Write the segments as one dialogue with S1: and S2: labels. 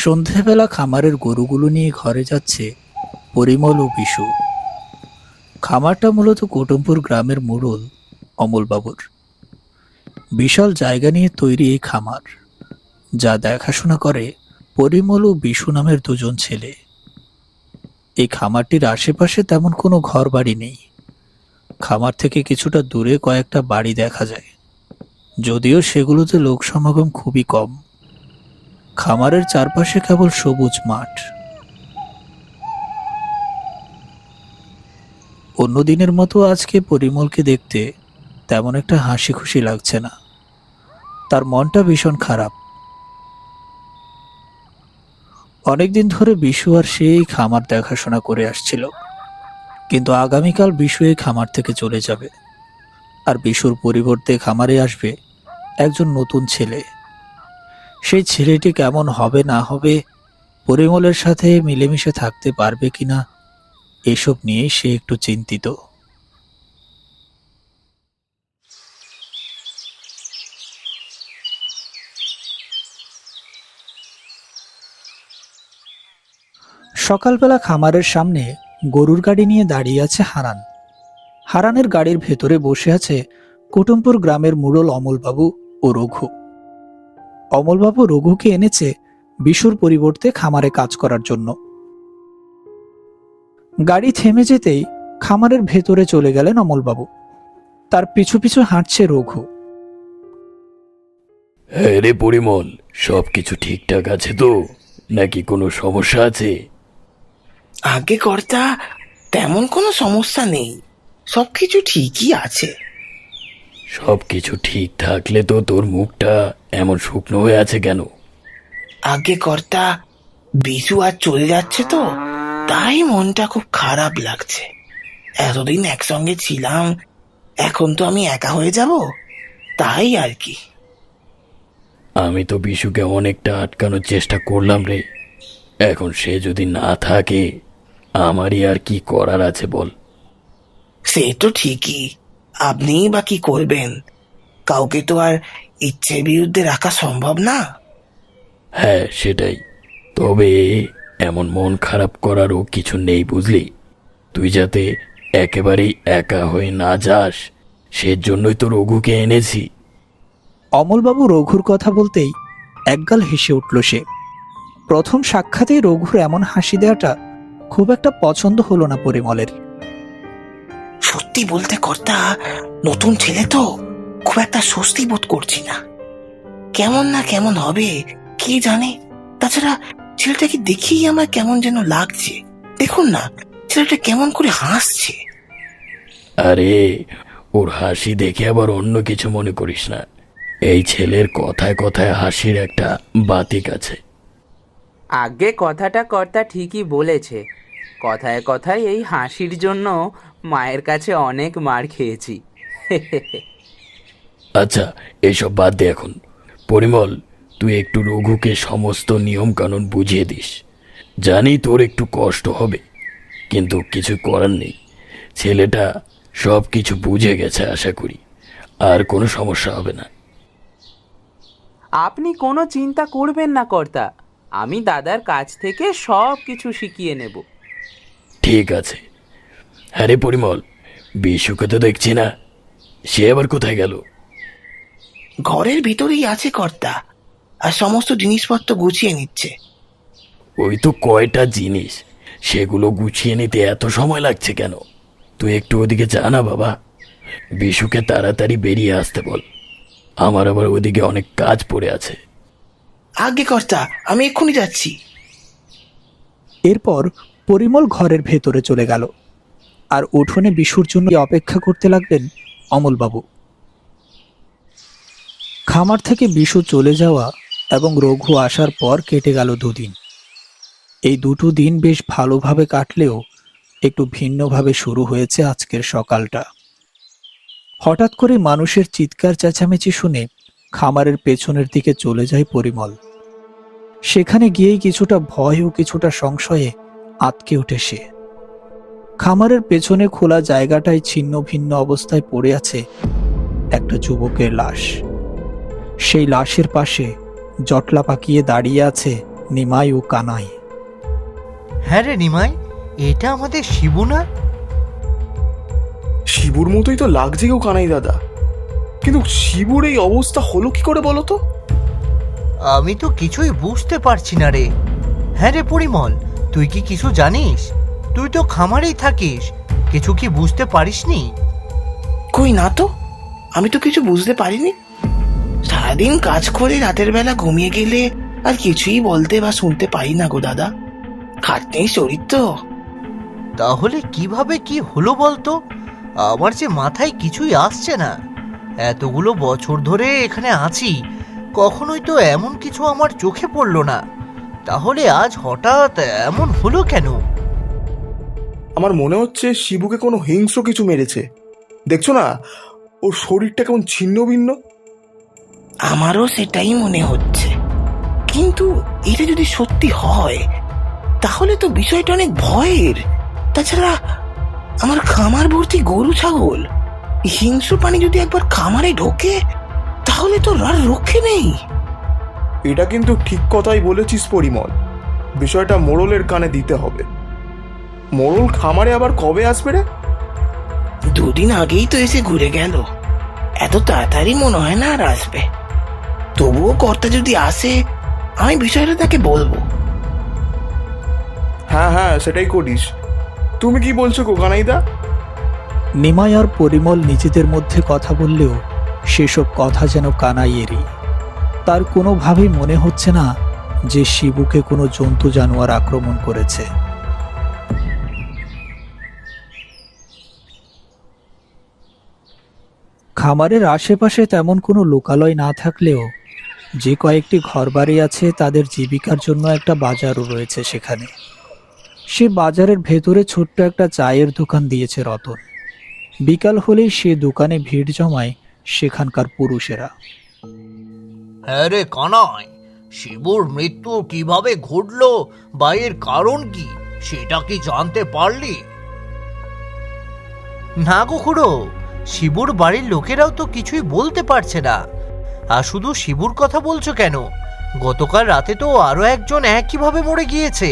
S1: সন্ধেবেলা খামারের গরুগুলো নিয়ে ঘরে যাচ্ছে পরিমল ও বিশু। খামারটা মূলত কুটুমপুর গ্রামের মোড়ল অমলবাবুর। বিশাল জায়গা নিয়ে তৈরি এই খামার, যা দেখাশোনা করে পরিমল ও বিশু নামের দুজন ছেলে। এই খামারটির আশেপাশে তেমন কোনো ঘর বাড়ি নেই। খামার থেকে কিছুটা দূরে কয়েকটা বাড়ি দেখা যায়, যদিও সেগুলোতে লোক সমাগম খুবই কম। খামারের চারপাশে কেবল সবুজ মাঠ। অন্য দিনের মতো আজকে পরিমলকে দেখতে তেমন একটা হাসি খুশি লাগছে না। তার মনটা ভীষণ খারাপ। অনেকদিন ধরে বিশু আর সেই খামার দেখাশোনা করে আসছিল, কিন্তু আগামীকাল বিশু এই খামার থেকে চলে যাবে, আর বিশুর পরিবর্তে খামারে আসবে একজন নতুন ছেলে। সেই ছেলেটি কেমন হবে না হবে, পরিমলের সাথে মিলেমিশে থাকতে পারবে কিনা, এসব নিয়ে সে একটু চিন্তিত। সকালবেলা খামারের সামনে গরুর গাড়ি নিয়ে দাঁড়িয়ে আছে হারান। হারানের গাড়ির ভেতরে বসে আছে কুটুমপুর গ্রামের মোড়ল অমলবাবু ও রঘু। অমলবাবু রঘুকে এনেছে বিশুর পরিবর্তে খামারে কাজ করার জন্য। গাড়ি থেমে যেতেই খামারের ভেতরে চলে গেলেন অমলবাবু। তার পিছু পিছু হাঁটছে রঘু।
S2: হ্যাঁ রে পরিমল, সবকিছু ঠিকঠাক আছে তো, নাকি কোনো সমস্যা আছে?
S3: আগে কর্তা, তেমন কোনো সমস্যা নেই, সবকিছু ঠিকই আছে।
S2: সবকিছু ঠিক থাকলে তো তোর মুখটা এমন শুকনো হয়ে আছে কেন?
S3: আগে কর্তা, বিশু আজ চলে যাচ্ছে তো, তাই মনটা খুব খারাপ লাগছে। এতদিন একসঙ্গে ছিলাম, এখন তো আমি একা হয়ে যাব, তাই আর কি।
S2: আমি তো বিশুকে অনেকটা আটকানোর চেষ্টা করলাম রে। এখন সে যদি না থাকে, আমারই আর কি করার আছে বল?
S3: সে তো ঠিকই, আপনিই বা কি করবেন? কাউকে তো আর ইচ্ছের বিরুদ্ধে রাখা সম্ভব না।
S2: হ্যাঁ সেটাই, তবে এমন মন খারাপ করারও কিছু নেই বুঝলি। তুই যাতে একেবারেই একা হয়ে না যাস, সেজন্যই তো রঘুকে এনেছি।
S1: অমলবাবু রঘুর কথা বলতেই একগাল হেসে উঠল সে। প্রথম সাক্ষাতেই রঘুর এমন হাসি দেওয়াটা খুব একটা পছন্দ হলো না পরিমলের।
S3: সত্যি বলতে কর্তা, নতুন ছেলে তো, খুব একটা স্বস্তি বোধ করছি না। কেমন না কেমন হবে কে জানে। তাছাড়া ছেলেটাকে দেখেই আমার কেমন যেন লাগছে। দেখুন না, ছেলেটা কেমন করে হাসছে।
S2: আরে, ওর হাসি দেখে আবার অন্য কিছু মনে করিস না। এই ছেলের কথায় কথায় হাসির একটা বাতিক আছে।
S4: আগে কথাটা কর্তা ঠিকই বলেছে। কথায় কথায় এই হাসির জন্য মায়ের কাছে অনেক মার খেয়েছি।
S2: আচ্ছা, এইসব বাদ দে এখন। পরিমল, তুই একটু রঘুকে সমস্ত নিয়ম কানুন বুঝিয়ে দিস। জানি তোর একটু কষ্ট হবে, কিন্তু কিছু করার নেই। ছেলেটা সব কিছু বুঝে গেছে, আশা করি আর কোনো সমস্যা হবে না।
S4: আপনি কোনো চিন্তা করবেন না কর্তা, আমি দাদার কাছ থেকে সব কিছু শিখিয়ে নেব।
S2: ঠিক আছে। হ্যাঁ রে পরিমল, বিশুকে তো দেখছি না, সে আবার কোথায় গেল?
S3: ঘরের ভিতরেই আছে কর্তা, আর সমস্ত জিনিসপত্র গুছিয়ে নিচ্ছে।
S2: ওই তো কয়টা জিনিস, সেগুলো গুছিয়ে নিতে এত সময় লাগছে কেন? তুই একটু ওদিকে যা না বাবা, বিশুকে তাড়াতাড়ি বেরিয়ে আসতে বল। আমার আবার ওদিকে অনেক কাজ পড়ে আছে।
S3: আগে কর্তা, আমি এক্ষুনি যাচ্ছি।
S1: এরপর পরিমল ঘরের ভেতরে চলে গেল, আর উঠোনে বিশুর জন্য অপেক্ষা করতে লাগলেন অমলবাবু। খামার থেকে বিশু চলে যাওয়া এবং রঘু আসার পর কেটে গেল দুদিন। এই দুটো দিন বেশ ভালোভাবে কাটলেও একটু ভিন্নভাবে শুরু হয়েছে আজকের সকালটা। হঠাৎ করে মানুষের চিৎকার চেঁচামেচি শুনে খামারের পেছনের দিকে চলে যায় পরিমল। সেখানে গিয়েই কিছুটা ভয় ও কিছুটা সংশয়ে আটকে ওঠে সে। খামারের পেছনে খোলা জায়গাটায় ছিন্ন ভিন্ন অবস্থায় পড়ে আছে একটা যুবকের লাশ। সেই লাশের পাশে জটলা পাকিয়ে দাঁড়িয়ে আছে নিমাই ও কানাই।
S5: হ্যাঁ রে নিমাই, এটা আমাদের শিবু না?
S6: শিবুর মতোই তো লাগছে কেউ কানাই দাদা, কিন্তু শিবুর এই অবস্থা হলো কি করে বলো তো?
S5: আমি তো কিছুই বুঝতে পারছি না রে। হ্যাঁ রে পরিমল, তুই কি কিছু জানিস? তুই তো খামারেই থাকিস, কিছু কি বুঝতে পারিসনি?
S3: কই না তো, আমি তো কিছু বুঝতে পারিনি। সারাদিন কাজ করে রাতের বেলা ঘুমিয়ে গেলে আর কিছুই বলতে বা শুনতে পারি না গো দাদা। খাটনির শরীর তো।
S5: তাহলে কিভাবে কি হলো বলতো? আমার যে মাথায় কিছুই আসছে না। এতগুলো বছর ধরে এখানে আছি, কখনোই তো এমন কিছু আমার চোখে পড়লো না। তাহলে আজ হঠাৎ এমন হলো কেন?
S6: আমার মনে হচ্ছে শিবুকে কোনো হিংস্র কিছু মেরেছে। দেখছো না ওর শরীরটা কেমন ছিন্ন ভিন্ন।
S3: আমারও সেটাই মনে হচ্ছে, কিন্তু এটা যদি সত্যি হয় তাহলে তো বিষয়টা অনেক ভয়ের। তাছাড়া আমার খামার ভর্তি গরু ছাগল, হিংস্র প্রাণী যদি একবার খামারে ঢোকে তাহলে তো আর রক্ষে নেই।
S6: এটা কিন্তু ঠিক কথাই বলেছিস পরিমল, বিষয়টা মোড়লের কানে দিতে হবে। মোড়ল খামারে আবার কবে আসবে রে?
S3: দুদিন আগেই তো এসে ঘুরে গেল, এত তাড়াতাড়ি মনে হয় না আর আসবে। তবুও কর্তা যদি আসে আমি বিষয়টা তাকে বলবো।
S6: হ্যাঁ হ্যাঁ, সেটাই করিস। তুমি কি বলছো গো কানাইদা?
S1: নিমাই আর পরিমল নিজেদের মধ্যে কথা বললেও সেসব কথা যেন কানাইয়েরই। তার কোনোভাবেই মনে হচ্ছে না যে শিবুকে কোনো জন্তু জানোয়ার আক্রমণ করেছে। খামারের আশেপাশে তেমন কোনো লোকালয় না থাকলেও যে কয়েকটি ঘরবাড়ি আছে তাদের জীবিকার জন্য একটা বাজারও রয়েছে সেখানে। সে বাজারের ভেতরে ছোট্ট একটা চায়ের দোকান দিয়েছে রতন। বিকাল হলেই সে দোকানে ভিড় জমায় সেখানকার পুরুষেরা।
S5: হ্যাঁ রে কানাই, শিবুর মৃত্যু কিভাবে ঘটলো বা এর কারণ কি, সেটা কি জানতে পারলি? না গো খুড়ো, শিবুর বাড়ির লোকেরাও তো কিছুই বলতে পারছে না। আর শুধু শিবুর কথা বলছো কেন? গতকাল রাতে তো আরো একজন একইভাবে মরে গিয়েছে।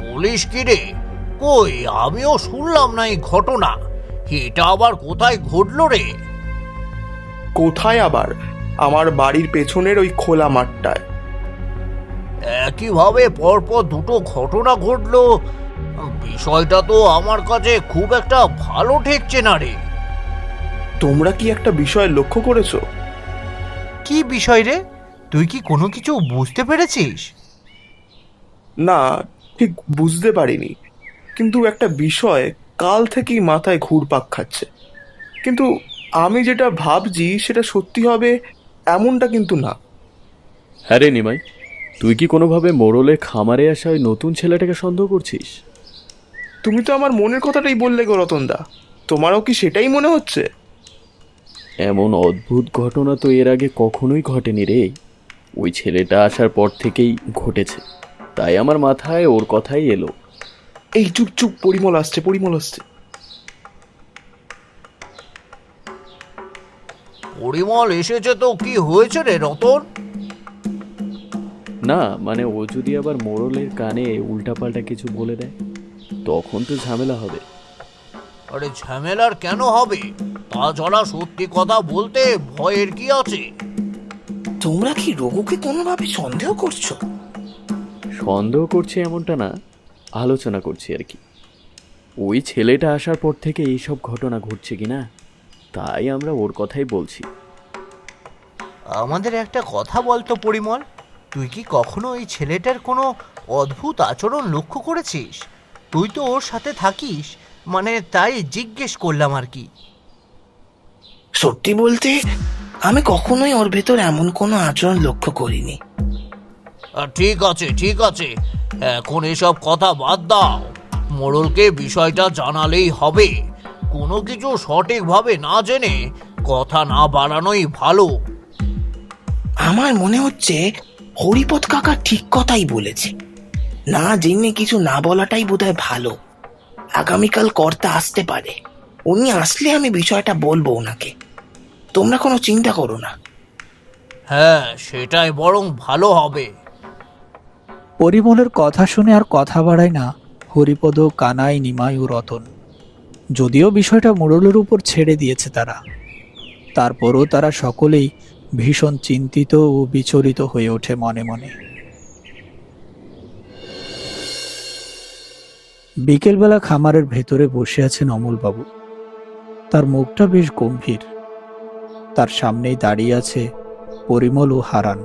S5: বলিস কি রে? কই, আমিও শুনলাম না এই ঘটনা। এটা আবার কোথায় ঘটলো রে?
S6: কোথায় আবার? আমার বাড়ির পেছনের ওই খোলা মাঠটায়।
S5: একইভাবে পরপর দুটো ঘটনা ঘটলো, বিষয়টা তো আমার কাছে খুব একটা ভালো ঠেকছে না রে।
S6: তোমরা কি একটা বিষয় লক্ষ্য করেছো?
S5: কি বিষয় রে? তুই কি কোনো কিছু বুঝতে পেরেছিস?
S6: না, ঠিক বুঝতে পারিনি, কিন্তু একটা বিষয় কাল থেকেই মাথায় ঘুরপাক খাচ্ছে। কিন্তু আমি যেটা ভাবছি সেটা সত্যি হবে এমনটা কিন্তু না।
S2: হ্যাঁ রে নিমাই, তুই কি কোনোভাবে মোড়লে খামারে আসা ওই নতুন ছেলেটাকে সন্দেহ করছিস?
S6: তুমি তো আমার মনের কথাটাই বললে গো রতনদা, তোমারও কি সেটাই মনে হচ্ছে?
S2: এমন অদ্ভুত ঘটনা তো এর আগে কখনোই ঘটেনি রে। ওই ছেলেটা আসার পর থেকেই ঘটেছে, তাই আমার মাথায় ওর কথাই এলো।
S6: এই চুপ চুপ, পরিমল আসছে, পরিমল আসছে।
S5: পরিমল এসেছে তো কি হয়েছে রে রতন?
S2: না মানে ও যদি আবার মোড়লের কানে উল্টাপাল্টা কিছু বলে দেয় তখন তো ঝামেলা হবে।
S5: আরে ঝামেলার কেন হবে? তাছাড়া সত্যি কথা বলতে ভয়ের কি আছে?
S3: তোমরা কি রঘুকে কোনোভাবে সন্দেহ করছো?
S2: সন্দেহ করছি এমনটা না, আলোচনা করছি আর কি। ওই ছেলেটা আসার পর থেকে এইসব ঘটনা ঘটছে কিনা, তাই আমরা ওর কথাই বলছি।
S5: আমাদের একটা কথা বলতো পরিমল, তুই কি কখনো ওই ছেলেটার কোনো অদ্ভুত আচরণ লক্ষ্য করেছিস? তুই তো ওর সাথে থাকিস, মানে তাই জিজ্ঞেস করলাম আর কি।
S3: সত্যি বলতে আমি কখনোই ওর ভেতর এমন কোনো আচরণ লক্ষ্য করিনি।
S5: ঠিক আছে ঠিক আছে, এখন এসব কথা বাদ দাও। মোড়লকে বিষয়টা জানালেই হবে। কোনো কিছু সঠিকভাবে না জেনে কথা না বাড়ানোই ভালো।
S3: আমার মনে হচ্ছে হরিপদ কাকা ঠিক কথাই বলেছে, না জেনে কিছু না বলাটাই বোধহয় ভালো। আগামীকাল কর্তা আসতে পারে, উনি আসলে আমি বিষয়টা বলবো ওনাকে। তোমরা কোনো চিন্তা করো না।
S5: হ্যাঁ, সেটাই বরং ভালো হবে।
S1: পরিমলের কথা শুনে আর কথা বাড়ায় না হরিপদ, কানাই, নিমাই ও রতন। যদিও বিষয়টা মোড়লের উপর ছেড়ে দিয়েছে তারা, তারপরও তারা সকলেই ভীষণ চিন্তিত ও বিচলিত হয়ে ওঠে মনে মনে। বিকেলবেলা খামারের ভেতরে বসে আছেন অমলবাবু। তার মুখটা বেশ গম্ভীর। তার সামনেই দাঁড়িয়ে আছে পরিমল ও হারান।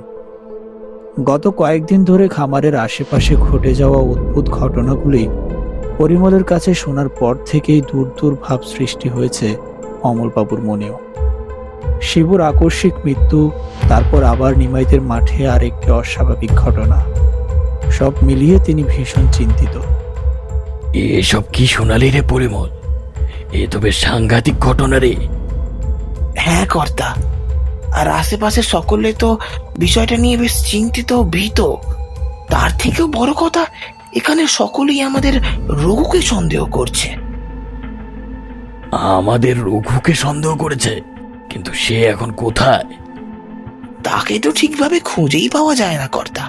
S1: গত কয়েকদিন ধরে খামারের আশেপাশে ঘটে যাওয়া অদ্ভুত ঘটনাগুলি পরিমলের কাছে শোনার পর থেকেই দূর দূর ভাব সৃষ্টি হয়েছে অমলবাবুর মনেও। শিবুর আকস্মিক মৃত্যু, তারপর আবার নিমাইদের মাঠে আরেকটি অস্বাভাবিক ঘটনা, সব মিলিয়ে তিনি ভীষণ চিন্তিত।
S2: এসব কি শোনালি রে পরিমল? এ তো বেশ সাংঘাতিক ঘটনা রে।
S3: হ্যাঁ কর্তা, আর আশেপাশে সকলে তো বিষয়টা নিয়ে বেশ চিন্তিত ও ভীত। তার থেকেও বড় কথা, এখানে সকলেই আমাদের রঘুকে সন্দেহ করছে।
S2: আমাদের রঘুকে সন্দেহ করেছে? কিন্তু সে এখন কোথায়?
S3: তাকে তো ঠিকভাবে খুঁজেই পাওয়া যায় না কর্তা,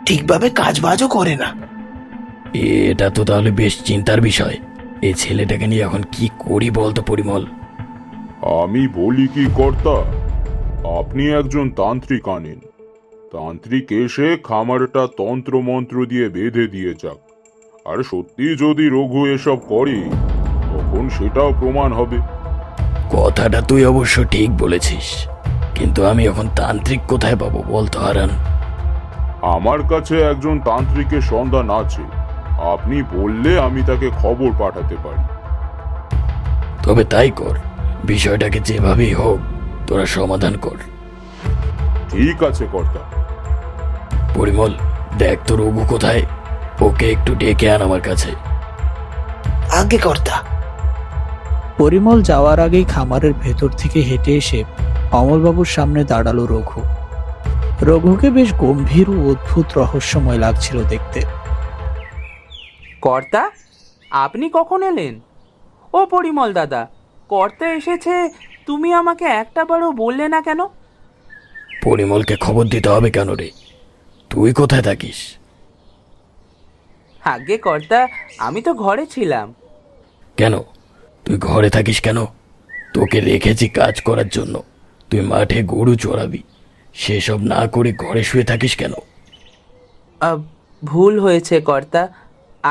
S3: ঠিকভাবে কাজবাজও করে না।
S2: এটা তো তাহলে বেশ চিন্তার বিষয়। এই ছেলেটাকে নিয়ে এখন কি করি বলতো পরিমল?
S7: আমি বলি কি কর্তা, আপনি একজন তান্ত্রিক আনেন। তান্ত্রিক এসে খামারটা তন্ত্র মন্ত্র দিয়ে বেঁধে দিয়ে যাক। আর সত্যি যদি রঘু এসব করে, তখন সেটাও প্রমাণ হবে।
S2: কথাটা তুই অবশ্য ঠিক বলেছিস, কিন্তু আমি এখন তান্ত্রিক কোথায় পাবো বলতো হারান?
S7: আমার কাছে একজন তান্ত্রিকের সন্ধান আছে। আপনি বললে আমি তাকে খবর পাঠাতে পারি।
S2: তবে তাই কর, বিষয়টাকে যেভাবেই হোক তোরা সমাধান কর।
S7: ঠিক আছে কর্তা।
S2: পরিমল, দেখ তো রঘু কোথায়, ওকে একটু ডেকে আন আমার কাছে।
S3: আজ্ঞে কর্তা।
S1: পরিমল যাওয়ার আগেই খামারের ভেতর থেকে হেঁটে এসে অমলবাবুর সামনে দাঁড়ালো রঘু। রঘুকে বেশ গম্ভীর ও অদ্ভুত রহস্যময় লাগছিল দেখতে।
S4: কর্তা, আপনি কখন এলেন? ও পরিমল দাদা, কর্তা এসেছে, তুমি আমাকে একটাবারও বললে না কেন?
S2: পরিমলকে খবর দিতে হবে কেন রে? তুই কোথায় থাকিস?
S4: আগে কর্তা, আমি তো ঘরে ছিলাম।
S2: কেন তুই ঘরে থাকিস কেন? তোকে রেখেছি কাজ করার জন্য। তুই মাঠে গরু চড়াবি, সেসব না করে ঘরে শুয়ে থাকিস কেন?
S4: ভুল হয়েছে কর্তা,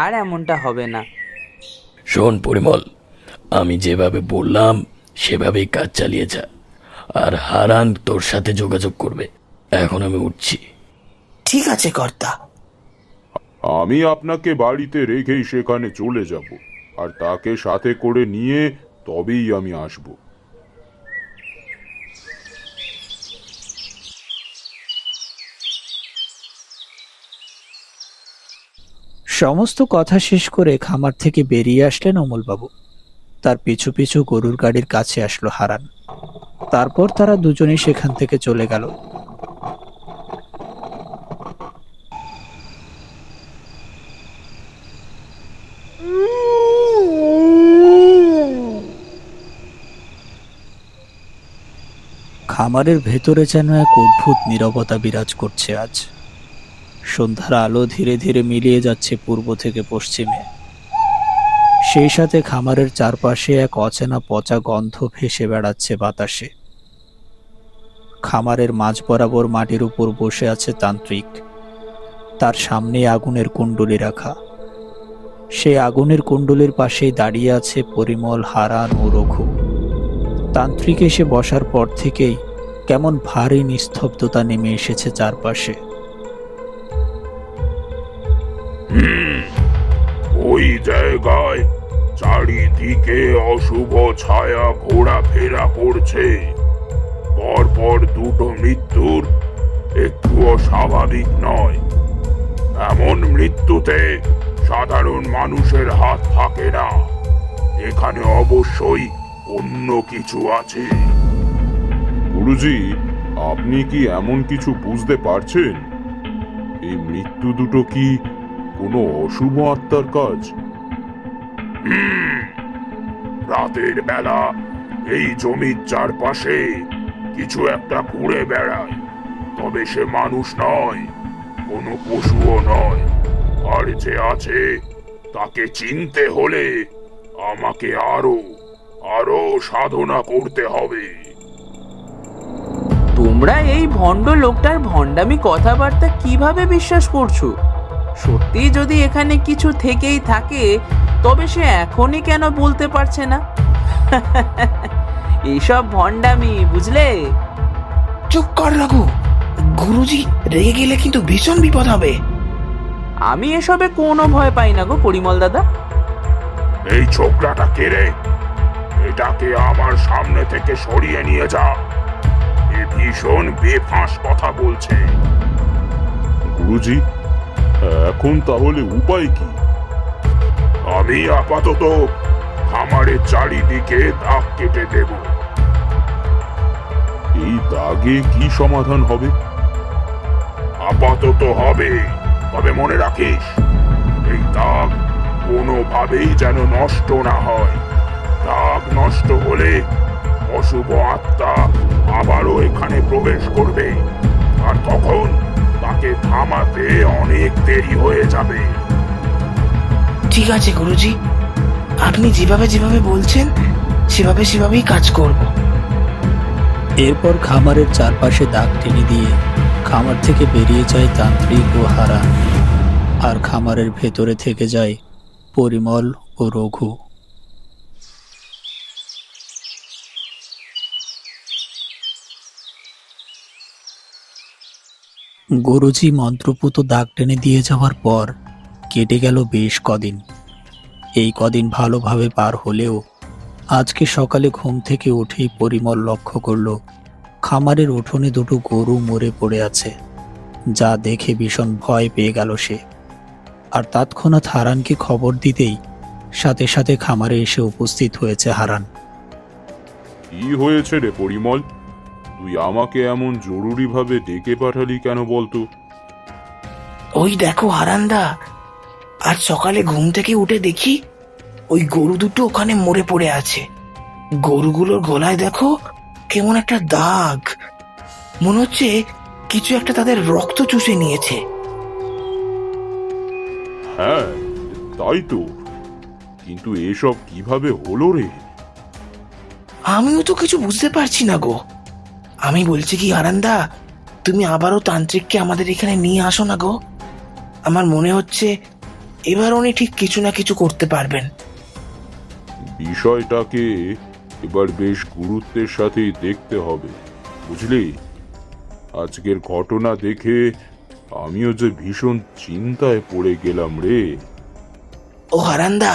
S4: আর এমনটা হবে না।
S2: শোন পরিমল, আমি যেভাবে বললাম সেভাবেই কাজ চালিয়ে যা। আর হারান তোর সাথে যোগাযোগ করবে। এখন আমি উঠছি।
S3: ঠিক আছে কর্তা।
S7: আমি আপনাকে বাড়িতে রেখেই সেখানে চলে যাব, আর তাকে সাথে করে নিয়ে তবেই আমি আসব।
S1: সমস্ত কথা শেষ করে খামার থেকে বেরিয়ে আসলেন অমলবাবু। তার পিছু পিছু গরুর গাড়ির কাছে আসলো হারান। তারপর তারা দুজনেই সেখান থেকে চলে গেল। খামারের ভেতরে যেন এক অদ্ভুত নীরবতা বিরাজ করছে আজ। সন্ধ্যার আলো ধীরে ধীরে মিলিয়ে যাচ্ছে পূর্ব থেকে পশ্চিমে। সেই সাথে খামারের চারপাশে এক অচেনা পচা গন্ধ ভেসে বেড়াচ্ছে বাতাসে। খামারের মাঝ বরাবর মাটির উপর বসে আছে তান্ত্রিক। তার সামনে আগুনের কুণ্ডলি রাখা। সেই আগুনের কুণ্ডলির পাশেই দাঁড়িয়ে আছে পরিমল, হারান ও রঘু। তান্ত্রিক এসে বসার পর থেকেই কেমন ভারী নিস্তব্ধতা নেমে এসেছে চারপাশে।
S7: ওই জায়গায় চারিদিকে অশুভ ছায়া ঘোরাফেরা করছে। পরপর দুটো মৃত্যুর একটুও স্বাভাবিক নয়। এমন মৃত্যুতে সাধারণ মানুষের হাত থাকে না। এখানে অবশ্যই অন্য কিছু আছে। গুরুজি, আপনি কি এমন কিছু বুঝতে পারছেন? এই মৃত্যু দুটো কি কোনো অশুভ আত্মার কাজ? রাতের বেলা এই জমির চারপাশে কিছু একটা ঘুরে বেড়ায়, তবে সে মানুষ নয়। কোনো পশুও নয়, আর যে আছে তাকে চিনতে হলে আমাকে আরো আরো সাধনা করতে হবে।
S4: তোমরা এই ভণ্ড লোকটার ভণ্ডামি কথাবার্তা কিভাবে বিশ্বাস করছো? সত্যি যদি এখানে কিছু থেকেই থাকে তবে সে এখনই কেন বলতে পারছে না? এইসব ভণ্ডামি, বুঝলে?
S3: চুপ কর রঘু, গুরুজি রেগে গেলে কিন্তু ভীষণ বিপদ হবে।
S4: আমি এসবে কোনো ভয় পাই না গো পরিমল দাদা।
S7: এই ছোকরাটা কে রে? এটাকে আমার সামনে থেকে সরিয়ে নিয়ে যা। এ ভীষণ বেফাঁস কথা বলছে। গুরুজি, এখন তাহলে উপায় কি? আমি আপাতত খামারের চারিদিকে দাগ কেটে দেব। এই দাগে কি সমাধান হবে? আপাতত হবে, তবে মনে রাখিস এই দাগ কোনোভাবেই যেন নষ্ট না হয়। দাগ নষ্ট হলে অশুভ আত্মা আবারও এখানে প্রবেশ করবে, আর তখন তাকে থামাতে অনেক দেরি হয়ে যাবে।
S3: ঠিক আছে গুরুজি, আপনি যেভাবে যেভাবে বলছেন সেভাবেই কাজ করব।
S1: এরপর খামারের চারপাশে দাগ টেনে দিয়ে খামার থেকে বেরিয়ে যায় তান্ত্রিক ও হারান, আর খামারের ভেতরে থেকে যায় পরিমল ও রঘু। গুরুজি মন্ত্রপুত দাগ টেনে দিয়ে যাওয়ার পর কেটে গেল বেশ কদিন। এই কদিন ভালোভাবে পার হলেও আজকে সকালে ঘুম থেকে উঠেই পরিমল লক্ষ্য করল খামারের উঠোনে দুটো গরু মরে পড়ে আছে, যা দেখে ভীষণ ভয় পেয়ে গেল সে। আর তৎক্ষণাৎ হারানকে খবর দিতেই সাথে সাথে খামারে এসে উপস্থিত হয়েছে হারান।
S7: কি হয়েছে রে পরিমল? তুই আমাকে এমন জরুরিভাবে ডেকে পাঠালি কেন বলতো?
S3: ওই দেখো হারান্দা, আজ সকালে ঘুম থেকে উঠে দেখি ওই গরু দুটো ওখানে মরে পড়ে আছে। গরুগুলোর গলায় দেখো কেমন একটা দাগ, মনে হচ্ছে কিছু একটা তাদের রক্ত চুষে নিয়েছে।
S7: হ্যাঁ, তাই তো, কিন্তু এসব কিভাবে হলো রে?
S3: আমিও তো কিছু বুঝতে পারছি না গো। আমি বলছি কি হারান্দা, তুমি আবারও তান্ত্রিককে আমাদের এখানে নিয়ে আসো না গো। আমার মনে হচ্ছে এবার উনি ঠিক কিছু না কিছু করতে পারবেন।
S7: বিষয়টাকে এবার বেশ গুরুত্বের সাথেই দেখতে হবে, বুঝলি? আজকের ঘটনা দেখে আমিও যে ভীষণ চিন্তায় পড়ে গেলাম রে।
S3: ও হারান্দা,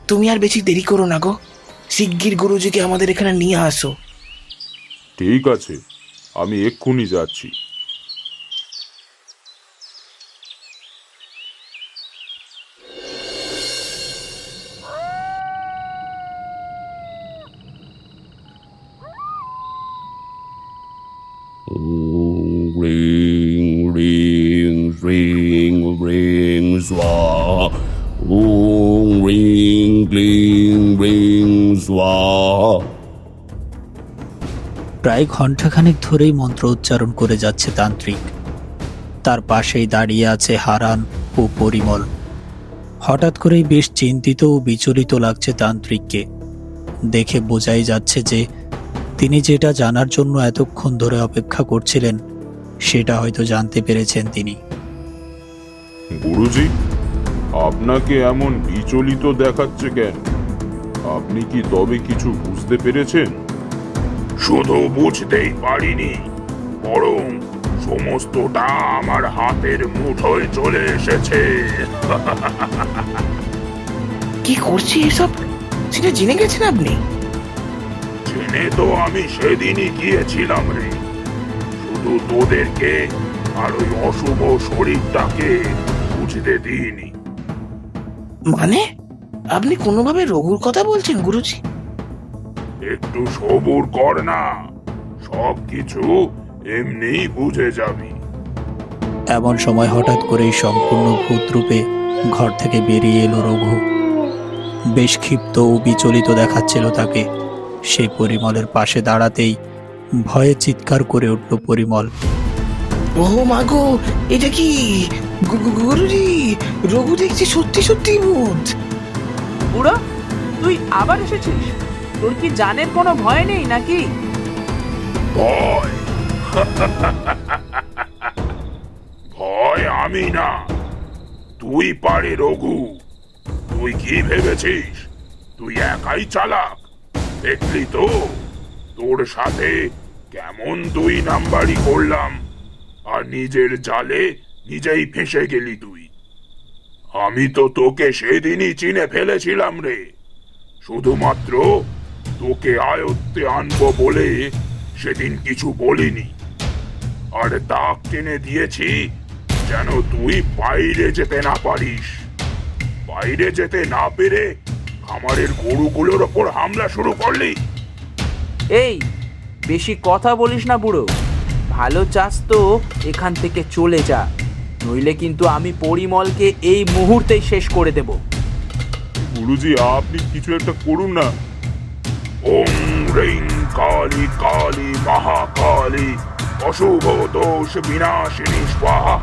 S3: তুমি আর বেশি দেরি করো না গো, শিগগির গুরুজিকে আমাদের এখানে নিয়ে আসো।
S7: ঠিক আছে, আমি এক্ষুনি যাচ্ছি।
S8: Ring, ring, ring, ring, swaha. Om ring, ring, ring, swaha.
S1: প্রায় ঘণ্টাখানেক ধরেই মন্ত্র উচ্চারণ করে যাচ্ছে তান্ত্রিক। তার পাশেই দাঁড়িয়ে আছে হারান ও পরিমল। হঠাৎ করেই বেশ চিন্তিত ও বিচলিত লাগছে তান্ত্রিককে। দেখে বোঝাই যাচ্ছে যে তিনি যেটা জানার জন্য এতক্ষণ ধরে অপেক্ষা করছিলেন সেটা হয়তো জানতে পেরেছেন তিনি।
S7: গুরুজি, আপনাকে এমন বিচলিত দেখাচ্ছে কেন? আপনি কি তবে কিছু বুঝতে পেরেছেন? শুধু বুঝতেই পারিনি, বরং সমস্তটা আমার হাতের মুঠোয় চলে এসেছে।
S3: কি করছি এসব সেটা জেনে গেছেন আপনি?
S7: জেনে তো আমি সেদিনই গিয়েছিলাম রে, শুধু তোদেরকে আর ওই অশুভ শরীরটাকে বুঝতে দিইনি।
S3: মানে আপনি কোনোভাবে রঘুর কথা বলছেন গুরুজি?
S7: একটু সবুর কর না, সব কিছু এমনি বুঝে যাবি।
S1: এমন সময় হঠাৎ করেই সম্পূর্ণ ভূতরূপে ঘর থেকে বেরিয়ে এলো রঘু। বেশ ক্ষিপ্ত ও বিচলিত দেখাচ্ছিল তাকে। সেই পরিমলের পাশে দাঁড়াতেই ভয়ে চিৎকার করে উঠল পরিমল।
S3: ও মাগো, এটা কি গুরুজি? রঘু দেখছি সত্যি সত্যি ভূত।
S4: বুড়ো, তুই আবার এসেছিস? তোর কি জানের কোনো ভয় নেই নাকি?
S7: ভয়? ভয় আমি না, তুই পারে রঘু। তুই কি ভেবেছিস তুই একাই চালাক? দেখলি তো তোর সাথে কেমন 2 নাম্বারই করলাম, আর নিজের জালে নিজেই ফেঁসে গেলি তুই। আমি তো তোকে সেদিনই চিনে ফেলেছিলাম রে, শুধুমাত্র তোকে আয়ত্তে আনবো বলে সেদিন কিছু বলিনি, আর দাগ টেনে দিয়েছি যেন তুই বাইরে যেতে না পারিস। বাইরে যেতে না পেরে খামারের গরুগুলোর ওপর হামলা শুরু করলি।
S4: এই, বেশি কথা বলিস না বুড়ো। ভালো চাস তো এখান থেকে চলে যা, নইলে কিন্তু আমি পরিমলকে এই মুহূর্তেই শেষ করে দেব।
S7: গুরুজি, আপনি কিছু একটা করুন না। ওম রিং কালী কালী মহাকালী অশুভ দোষ বিনাশিনী স্বাহা।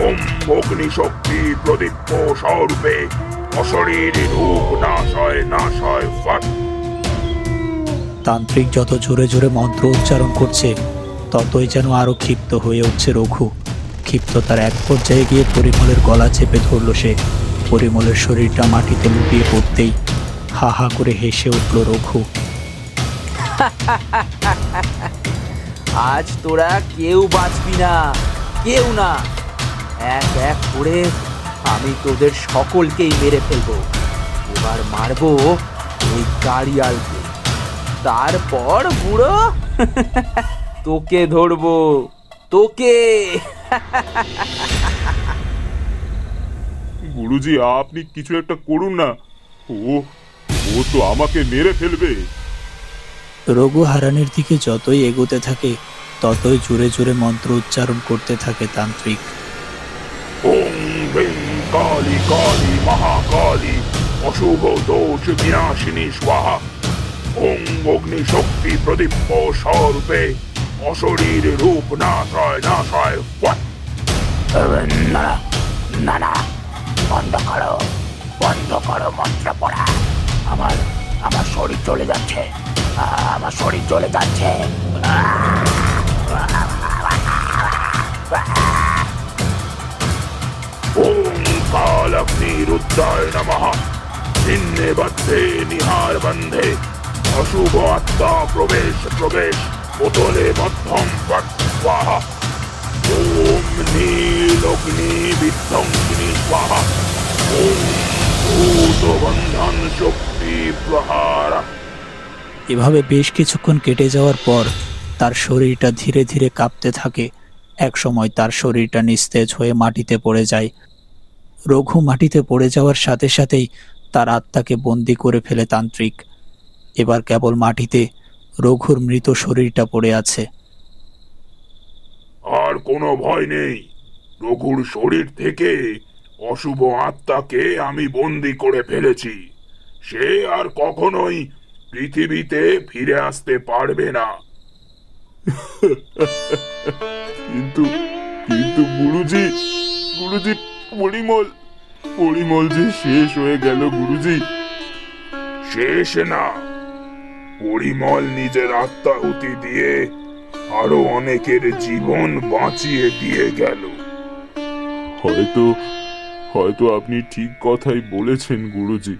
S7: ওম অগ্নি শক্তি প্রদীপ্ত স্বরূপে অশরীর রূপ নাশয় নাশয় ফট।
S1: তান্ত্রিক যত জোরে জোরে মন্ত্র উচ্চারণ করছে ততই যেন আরো ক্ষিপ্ত হয়ে উঠছে রঘু। ক্ষিপ্ততার এক পর্যায়ে গিয়ে পরিমলের গলা চেপে ধরল সে। পরিমলের শরীরটা মাটিতে লুটিয়ে পড়তেই হা হা করে হেসে উঠল রঘু।
S4: আজ তোরা কেউ বাঁচবি না, কেউ না। এক এক করে আমি তোদের সকলকেই মেরে ফেলবো। এবার মারবো ওই গাড়িয়ালকে, তারপর বুড়ো তোকে ধরবো, তোকে।
S7: গুরুজি, আপনি কিছু একটা করুন না। ও ও তো আমাকে মেরে ফেলবে।
S1: রঘু হারানের দিকে যতই এগোতে থাকে ততই জোরে জোরে মন্ত্র উচ্চারণ করতে থাকে তান্ত্রিক।
S7: ওম রিং কালী কালী মহাকালী অশুভ দোষ বিনাশিনী স্বাহা। ওম অগ্নি শক্তি প্রদীপ্ত স্বরূপে অশরীর রূপ নাশয় নাশয় ফট।
S3: না না না, বন্ধ করো মন্ত্র পড়া। আমার শরীর চলে যাচ্ছে, আমার শরীর চলে যাচ্ছে।
S7: ওম কালগ্নি রুদ্রায় নমঃ। নিন্নে বদ্ধে নিহার বন্ধে অশুভ আত্মা প্রবেশ প্রবেশ বোতলে মধ্যম ফট স্বাহা। ওম নীলগ্নি বিধ্বংসিনী স্বাহা। ওম ভূতবন্ধন শক্তি প্রহার।
S1: এভাবে বেশ কিছুক্ষণ কেটে যাওয়ার পর তার শরীরটা ধীরে ধীরে কাঁপতে থাকে। একসময় তার শরীরটা নিস্তেজ হয়ে মাটিতে পড়ে যায়। রঘু মাটিতে পড়ে যাওয়ার সাথে সাথেই তার আত্মাকে বন্দি করে ফেলে তান্ত্রিক। এবার কেবল মাটিতে রঘুর মৃত শরীরটা পড়ে আছে।
S7: আর কোনো ভয় নেই, রঘুর শরীর থেকে অশুভ আত্মাকে আমি বন্দি করে ফেলেছি। সে আর কখনোই পৃথিবীতে ফিরে আসতে পারবে না। কিন্তু কিন্তু গুরুজি, পরিমল যে শেষ হয়ে গেল গুরুজি। শেষ না, পরিমল নিজের আত্মাহুতি দিয়ে আরো অনেকের জীবন বাঁচিয়ে দিয়ে গেল। হয়তো আপনি ঠিক কথাই বলেছেন গুরুজি।